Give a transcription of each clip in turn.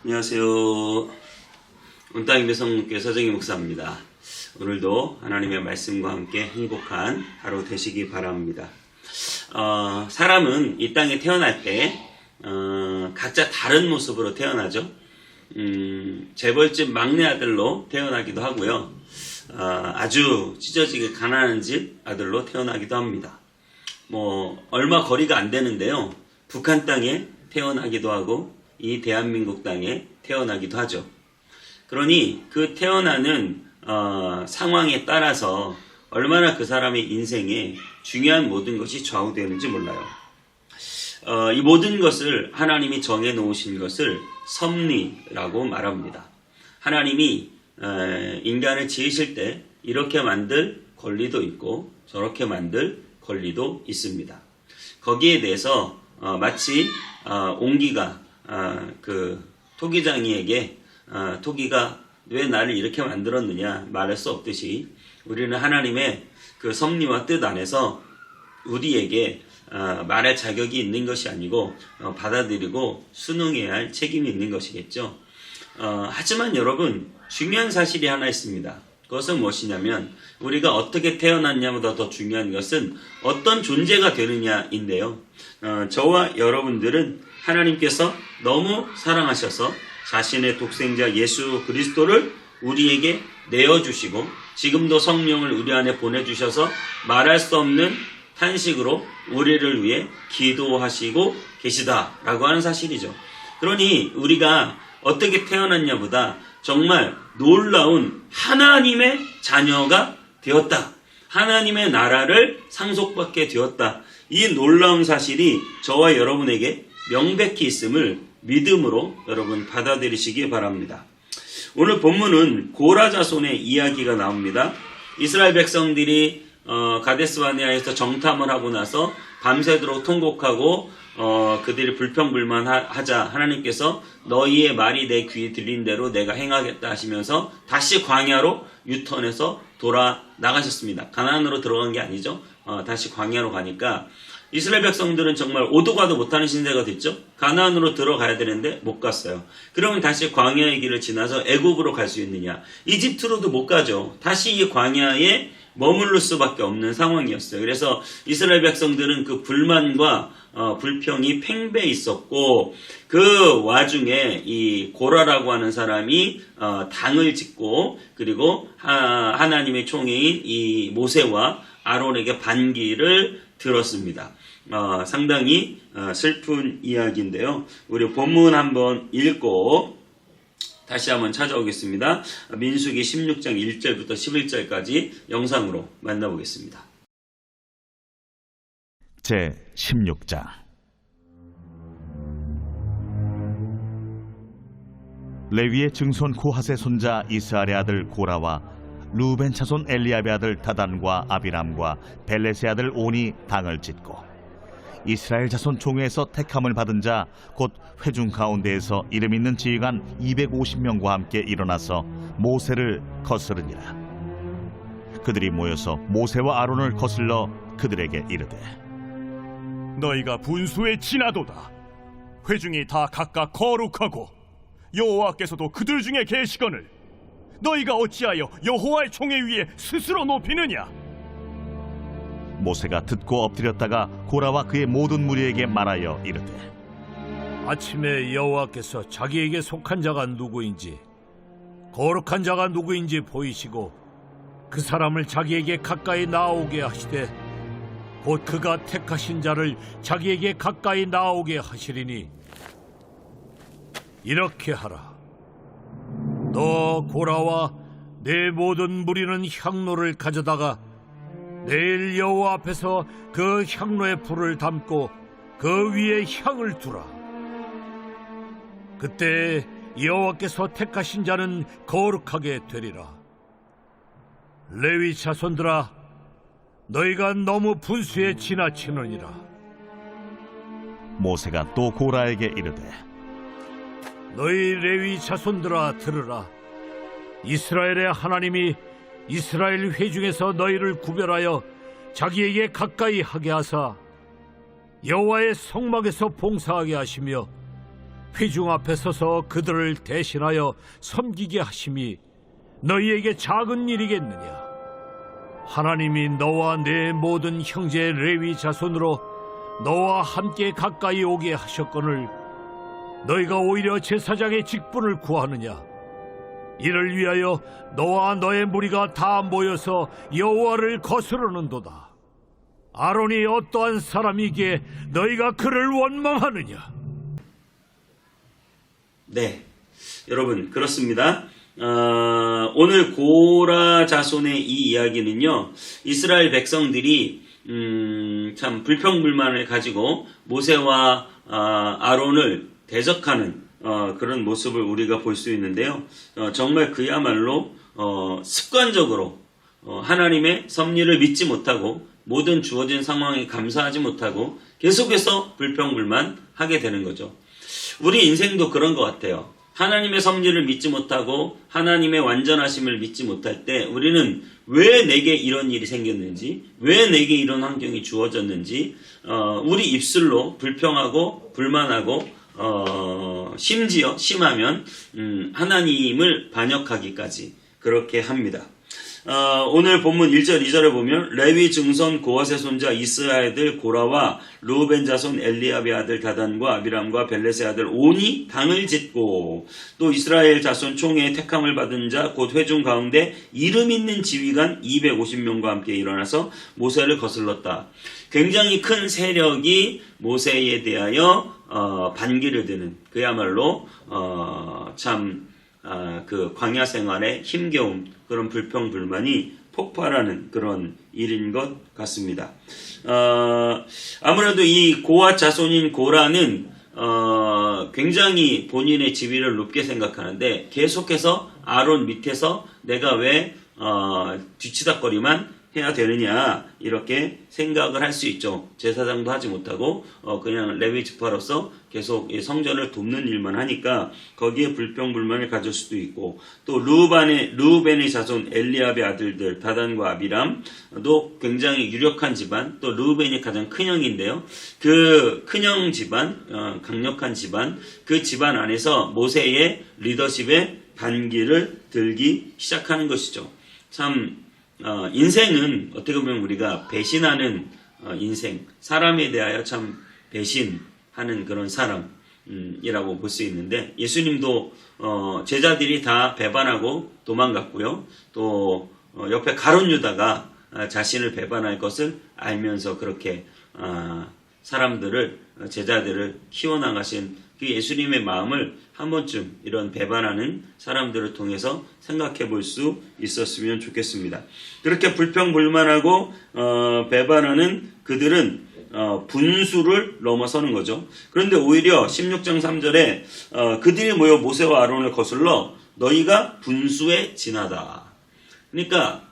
안녕하세요. 온땅의 배성문교회 서정희 목사입니다. 오늘도 하나님의 말씀과 함께 행복한 하루 되시기 바랍니다. 사람은 이 땅에 태어날 때 각자 다른 모습으로 태어나죠. 재벌집 막내 아들로 태어나기도 하고요. 아주 찢어지게 가난한 집 아들로 태어나기도 합니다. 얼마 거리가 안 되는데요. 북한 땅에 태어나기도 하고 이 대한민국 땅에 태어나기도 하죠. 그러니 그 태어나는 상황에 따라서 얼마나 그 사람의 인생에 중요한 모든 것이 좌우되는지 몰라요. 이 모든 것을 하나님이 정해놓으신 것을 섭리라고 말합니다. 하나님이 인간을 지으실 때 이렇게 만들 권리도 있고 저렇게 만들 권리도 있습니다. 거기에 대해서 마치 옹기가 그 토기장이에게 토기가 왜 나를 이렇게 만들었느냐 말할 수 없듯이 우리는 하나님의 그 섭리와 뜻 안에서 우리에게 말할 자격이 있는 것이 아니고 받아들이고 순응해야 할 책임이 있는 것이겠죠. 하지만 여러분, 중요한 사실이 하나 있습니다. 그것은 무엇이냐면 우리가 어떻게 태어났냐보다 더 중요한 것은 어떤 존재가 되느냐인데요. 저와 여러분들은 하나님께서 너무 사랑하셔서 자신의 독생자 예수 그리스도를 우리에게 내어주시고 지금도 성령을 우리 안에 보내주셔서 말할 수 없는 탄식으로 우리를 위해 기도하시고 계시다라고 하는 사실이죠. 그러니 우리가 어떻게 태어났냐보다 정말 놀라운 하나님의 자녀가 되었다. 하나님의 나라를 상속받게 되었다. 이 놀라운 사실이 저와 여러분에게 명백히 있음을 믿음으로 여러분 받아들이시기 바랍니다. 오늘 본문은 고라 자손의 이야기가 나옵니다. 이스라엘 백성들이 가데스바네아에서 정탐을 하고 나서 밤새도록 통곡하고 그들이 불평불만하자 하나님께서 너희의 말이 내 귀에 들린 대로 내가 행하겠다 하시면서 다시 광야로 유턴해서 돌아 나가셨습니다. 가나안으로 들어간 게 아니죠. 다시 광야로 가니까 이스라엘 백성들은 정말 오도 가도 못하는 신세가 됐죠. 가나안으로 들어가야 되는데 못 갔어요. 그러면 다시 광야의 길을 지나서 애굽으로 갈 수 있느냐? 이집트로도 못 가죠. 다시 이 광야에 머무를 수밖에 없는 상황이었어요. 그래서 이스라엘 백성들은 그 불만과 불평이 팽배해 있었고 그 와중에 이 고라라고 하는 사람이 당을 짓고 그리고 하나님의 총회인 이 모세와 아론에게 반기를 들었습니다. 상당히 슬픈 이야기인데요. 우리 본문 한번 읽고 다시 한번 찾아오겠습니다. 민수기 16장 1절부터 11절까지 영상으로 만나보겠습니다. 제 16장 레위의 증손 코핫의 손자 이스할의 아들 고라와 루벤 차손 엘리압의 아들 다단과 아비람과 벨렛의 아들 온이 당을 짓고 이스라엘 자손 총회에서 택함을 받은 자 곧 회중 가운데에서 이름 있는 지휘관 250명과 함께 일어나서 모세를 거스르니라. 그들이 모여서 모세와 아론을 거슬러 그들에게 이르되 너희가 분수에 지나도다. 회중이 다 각각 거룩하고 여호와께서도 그들 중에 계시거늘 너희가 어찌하여 여호와의 총회 위에 스스로 높이느냐? 모세가 듣고 엎드렸다가 고라와 그의 모든 무리에게 말하여 이르되 아침에 여호와께서 자기에게 속한 자가 누구인지 거룩한 자가 누구인지 보이시고 그 사람을 자기에게 가까이 나오게 하시되 곧 그가 택하신 자를 자기에게 가까이 나오게 하시리니 이렇게 하라. 너 고라와 내 모든 무리는 향로를 가져다가 내일 여호와 앞에서 그 향로에 불을 담고 그 위에 향을 두라. 그때 여호와께서 택하신 자는 거룩하게 되리라. 레위 자손들아, 너희가 너무 분수에 지나치느니라. 모세가 또 고라에게 이르되 너희 레위 자손들아 들으라. 이스라엘의 하나님이 이스라엘 회중에서 너희를 구별하여 자기에게 가까이 하게 하사 여호와의 성막에서 봉사하게 하시며 회중 앞에 서서 그들을 대신하여 섬기게 하심이 너희에게 작은 일이겠느냐? 하나님이 너와 내 모든 형제 레위 자손으로 너와 함께 가까이 오게 하셨거늘 너희가 오히려 제사장의 직분을 구하느냐? 이를 위하여 너와 너의 무리가 다 모여서 여호와를 거스르는도다. 아론이 어떠한 사람이기에 너희가 그를 원망하느냐? 네, 여러분 그렇습니다. 오늘 고라 자손의 이 이야기는요, 이스라엘 백성들이 참 불평불만을 가지고 모세와 아론을 대적하는 그런 모습을 우리가 볼 수 있는데요. 정말 그야말로 습관적으로 하나님의 섭리를 믿지 못하고 모든 주어진 상황에 감사하지 못하고 계속해서 불평불만하게 되는 거죠. 우리 인생도 그런 것 같아요. 하나님의 섭리를 믿지 못하고 하나님의 완전하심을 믿지 못할 때 우리는 왜 내게 이런 일이 생겼는지, 왜 내게 이런 환경이 주어졌는지 우리 입술로 불평하고 불만하고 심지어 심하면 하나님을 반역하기까지 그렇게 합니다. 오늘 본문 1절 2절에 보면 레위 증손 고핫의 손자 이스라엘 아들 고라와 르우벤 자손 엘리압의 아들 다단과 아비람과 벨렛의 아들 온이 당을 짓고 또 이스라엘 자손 총회의 택함을 받은 자 곧 회중 가운데 이름 있는 지휘관 250명과 함께 일어나서 모세를 거슬렀다. 굉장히 큰 세력이 모세에 대하여 반기를 드는 그야말로 그 광야 생활의 힘겨움, 그런 불평불만이 폭발하는 그런 일인 것 같습니다. 아무래도 이 고핫 자손인 고라는 굉장히 본인의 지위를 높게 생각하는데 계속해서 아론 밑에서 내가 왜 뒤치다거리만 해야 되느냐 이렇게 생각을 할 수 있죠. 제사장도 하지 못하고 그냥 레위 지파로서 계속 이 성전을 돕는 일만 하니까 거기에 불평불만을 가질 수도 있고 또 르우벤의 자손 엘리압의 아들들 다단과 아비람도 굉장히 유력한 집안, 또 르우벤이 가장 큰형인데요. 그 큰형 집안, 강력한 집안, 그 집안 안에서 모세의 리더십에 반기를 들기 시작하는 것이죠. 참 인생은 어떻게 보면 우리가 배신하는 인생, 사람에 대하여 참 배신하는 그런 사람이라고 볼 수 있는데 예수님도 제자들이 다 배반하고 도망갔고요. 또 옆에 가룟 유다가 자신을 배반할 것을 알면서 그렇게 사람들을, 제자들을 키워나가신 그 예수님의 마음을 한 번쯤 이런 배반하는 사람들을 통해서 생각해 볼 수 있었으면 좋겠습니다. 그렇게 불평불만하고 배반하는 그들은 분수를 넘어서는 거죠. 그런데 오히려 16장 3절에 그들이 모여 모세와 아론을 거슬러 너희가 분수에 지나다. 그러니까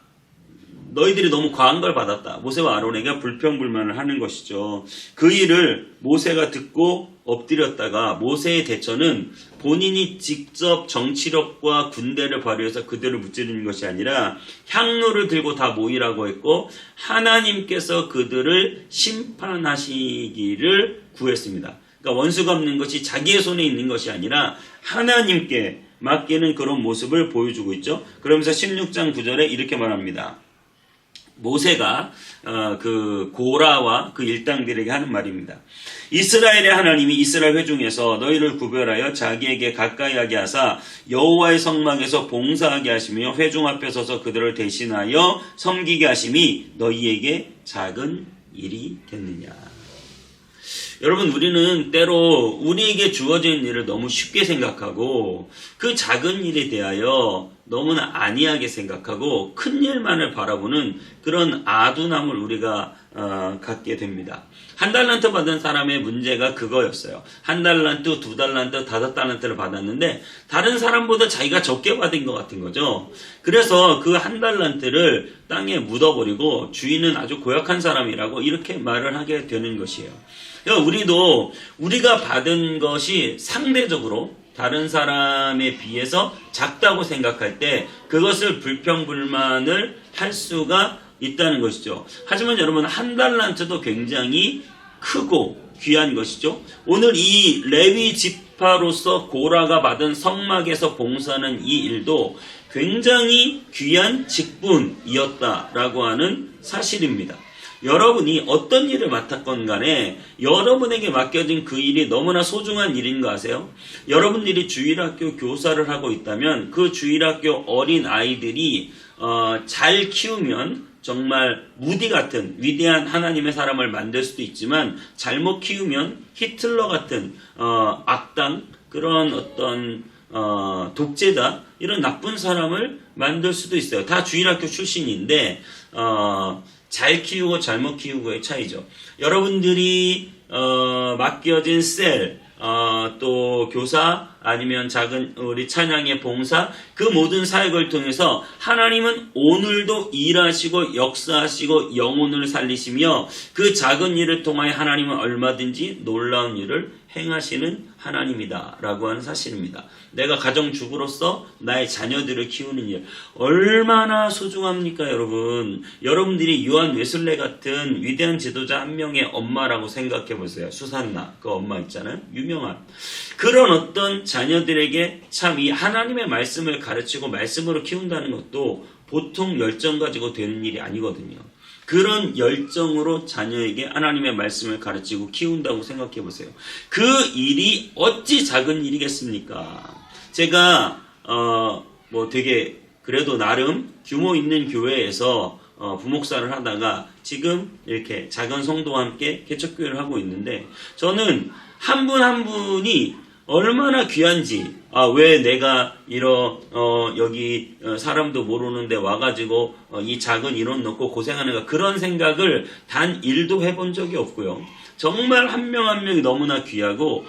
너희들이 너무 과한 걸 받았다. 모세와 아론에게 불평불만을 하는 것이죠. 그 일을 모세가 듣고 엎드렸다가 모세의 대처는 본인이 직접 정치력과 군대를 발휘해서 그들을 무찌르는 것이 아니라 향로를 들고 다 모이라고 했고 하나님께서 그들을 심판하시기를 구했습니다. 그러니까 원수가 없는 것이 자기의 손에 있는 것이 아니라 하나님께 맡기는 그런 모습을 보여주고 있죠. 그러면서 16장 9절에 이렇게 말합니다. 모세가 그 고라와 그 일당들에게 하는 말입니다. 이스라엘의 하나님이 이스라엘 회중에서 너희를 구별하여 자기에게 가까이 하게 하사 여호와의 성막에서 봉사하게 하시며 회중 앞에 서서 그들을 대신하여 섬기게 하심이 너희에게 작은 일이 됐느냐. 여러분, 우리는 때로 우리에게 주어진 일을 너무 쉽게 생각하고 그 작은 일에 대하여 너무나 안이하게 생각하고 큰 일만을 바라보는 그런 아둔함을 우리가 갖게 됩니다. 1달란트 받은 사람의 문제가 그거였어요. 1달란트, 2달란트, 5달란트를 받았는데 다른 사람보다 자기가 적게 받은 것 같은 거죠. 그래서 그 1달란트를 땅에 묻어버리고 주인은 아주 고약한 사람이라고 이렇게 말을 하게 되는 것이에요. 우리도 우리가 받은 것이 상대적으로 다른 사람에 비해서 작다고 생각할 때 그것을 불평불만을 할 수가 있다는 것이죠. 하지만 여러분, 1달란트도 굉장히 크고 귀한 것이죠. 오늘 이 레위 집 대파로서 고라가 받은 성막에서 봉사하는 이 일도 굉장히 귀한 직분이었다라고 하는 사실입니다. 여러분이 어떤 일을 맡았건 간에 여러분에게 맡겨진 그 일이 너무나 소중한 일인 거 아세요? 여러분들이 주일학교 교사를 하고 있다면 그 주일학교 어린 아이들이 잘 키우면 정말 무디 같은 위대한 하나님의 사람을 만들 수도 있지만 잘못 키우면 히틀러 같은 악당 그런 어떤 독재자 이런 나쁜 사람을 만들 수도 있어요. 다 주일학교 출신인데 잘 키우고 잘못 키우고의 차이죠. 여러분들이 맡겨진 셀, 또 교사 아니면 작은 우리 찬양의 봉사 그 모든 사역을 통해서 하나님은 오늘도 일하시고 역사하시고 영혼을 살리시며 그 작은 일을 통하여 하나님은 얼마든지 놀라운 일을 행하시는 하나님이다 라고 하는 사실입니다. 내가 가정주부로서 나의 자녀들을 키우는 일 얼마나 소중합니까 여러분. 여러분들이 요한 웨슬레 같은 위대한 지도자 한 명의 엄마라고 생각해 보세요. 수산나 그 엄마 있잖아요. 유명한 그런 어떤 자녀들에게 참 이 하나님의 말씀을 가르치고 말씀으로 키운다는 것도 보통 열정 가지고 되는 일이 아니거든요. 그런 열정으로 자녀에게 하나님의 말씀을 가르치고 키운다고 생각해 보세요. 그 일이 어찌 작은 일이겠습니까? 제가 되게 그래도 나름 규모 있는 교회에서 부목사를 하다가 지금 이렇게 작은 성도와 함께 개척교회를 하고 있는데 저는 한 분 한 분이 얼마나 귀한지 왜 내가 여기 사람도 모르는데 와가지고 이 작은 인원 넣고 고생하는가 그런 생각을 단 1도 해본 적이 없고요. 정말 한 명 한 명이 너무나 귀하고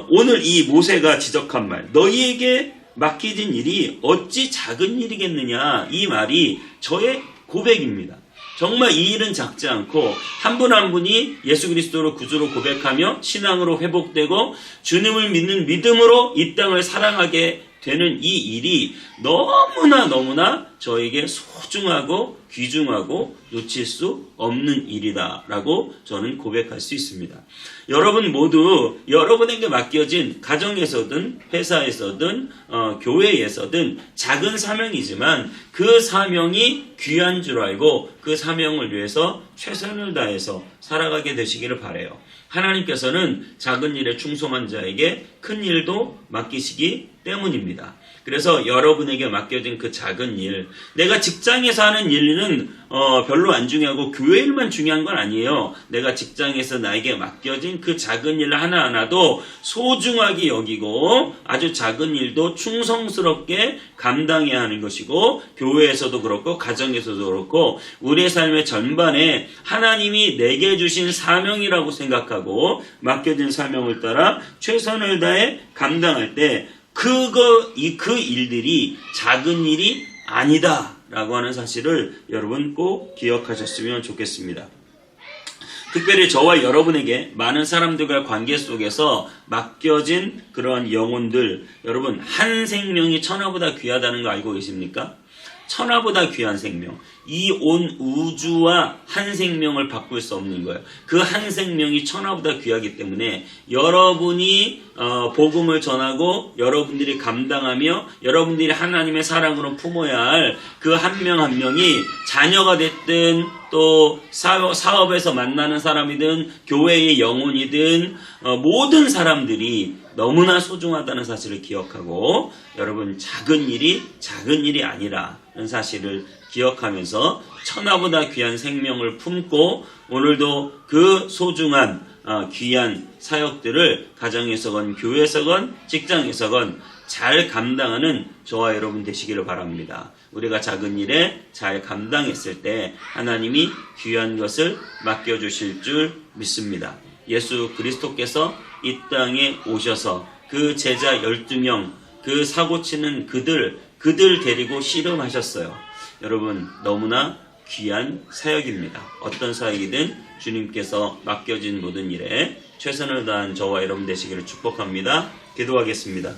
오늘 이 모세가 지적한 말 너희에게 맡겨진 일이 어찌 작은 일이겠느냐 이 말이 저의 고백입니다. 정말 이 일은 작지 않고 한 분 한 분이 예수 그리스도로 구주로 고백하며 신앙으로 회복되고 주님을 믿는 믿음으로 이 땅을 사랑하게 되는 이 일이 너무나 저에게 소중하고 귀중하고 놓칠 수 없는 일이다라고 저는 고백할 수 있습니다. 여러분 모두 여러분에게 맡겨진 가정에서든 회사에서든 교회에서든 작은 사명이지만 그 사명이 귀한 줄 알고 그 사명을 위해서 최선을 다해서 살아가게 되시기를 바라요. 하나님께서는 작은 일에 충성한 자에게 큰 일도 맡기시기 때문입니다. 그래서 여러분에게 맡겨진 그 작은 일, 내가 직장에서 하는 일은 별로 안 중요하고 교회 일만 중요한 건 아니에요. 내가 직장에서 나에게 맡겨진 그 작은 일 하나하나도 소중하게 여기고 아주 작은 일도 충성스럽게 감당해야 하는 것이고 교회에서도 그렇고 가정에서도 그렇고 우리의 삶의 전반에 하나님이 내게 주신 사명이라고 생각하고 맡겨진 사명을 따라 최선을 다해 감당할 때 그 일들이 작은 일이 아니다 라고 하는 사실을 여러분 꼭 기억하셨으면 좋겠습니다. 특별히 저와 여러분에게 많은 사람들과 관계 속에서 맡겨진 그런 영혼들 여러분 한 생명이 천하보다 귀하다는 거 알고 계십니까? 천하보다 귀한 생명. 이 온 우주와 한 생명을 바꿀 수 없는 거예요. 그 한 생명이 천하보다 귀하기 때문에 여러분이 복음을 전하고 여러분들이 감당하며 여러분들이 하나님의 사랑으로 품어야 할 그 한 명 한 명이 자녀가 됐든 또 사업에서 만나는 사람이든 교회의 영혼이든 모든 사람들이 너무나 소중하다는 사실을 기억하고 여러분 작은 일이 아니라는 사실을 기억하면서 천하보다 귀한 생명을 품고 오늘도 그 소중한 귀한 사역들을 가정에서건 교회에서건 직장에서건 잘 감당하는 저와 여러분 되시기를 바랍니다. 우리가 작은 일에 잘 감당했을 때 하나님이 귀한 것을 맡겨주실 줄 믿습니다. 예수 그리스도께서 이 땅에 오셔서 그 제자 12명 그 사고치는 그들 데리고 씨름하셨어요. 여러분 너무나 귀한 사역입니다. 어떤 사역이든 주님께서 맡겨진 모든 일에 최선을 다한 저와 여러분 되시기를 축복합니다. 기도하겠습니다.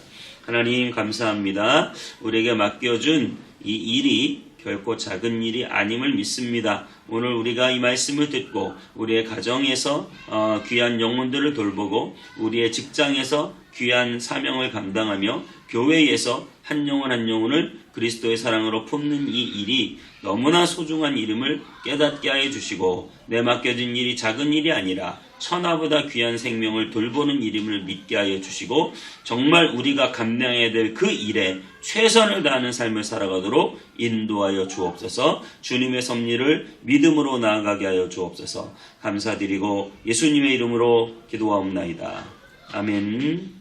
하나님 감사합니다. 우리에게 맡겨준 이 일이 결코 작은 일이 아님을 믿습니다. 오늘 우리가 이 말씀을 듣고 우리의 가정에서 귀한 영혼들을 돌보고 우리의 직장에서 귀한 사명을 감당하며 교회에서 한 영혼 한 영혼을 그리스도의 사랑으로 품는 이 일이 너무나 소중한 이름을 깨닫게 하여 주시고 내 맡겨진 일이 작은 일이 아니라 천하보다 귀한 생명을 돌보는 이름을 믿게 하여 주시고 정말 우리가 감당해야 될 그 일에 최선을 다하는 삶을 살아가도록 인도하여 주옵소서. 주님의 섭리를 믿음으로 나아가게 하여 주옵소서. 감사드리고 예수님의 이름으로 기도하옵나이다. 아멘.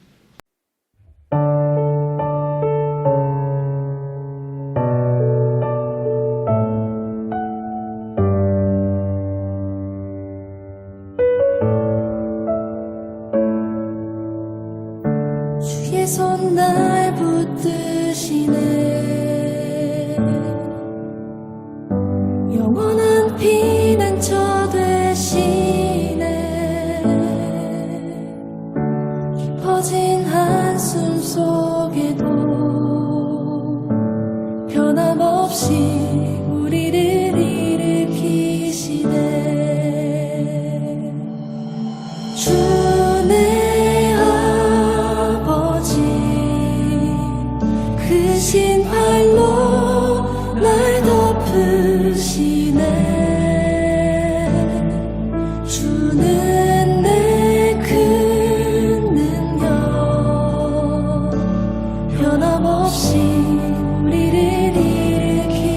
주의 손 날 붙드시네. 영원한 피난처 되시네. 깊어진 한숨 속에도 변함없이 우리를 일으키시네. 주내 아버지 그 신발로 날 덮으시네. 주는 내 큰 능력 변함없이 우리를 일으키시네.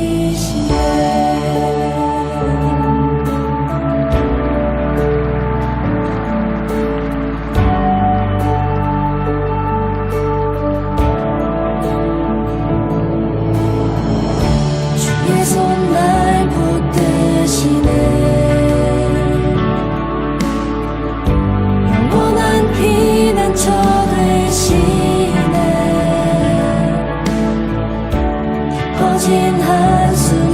주의 손 날 붙드시네. 영원한 피난처 되시네. 깊어진 한숨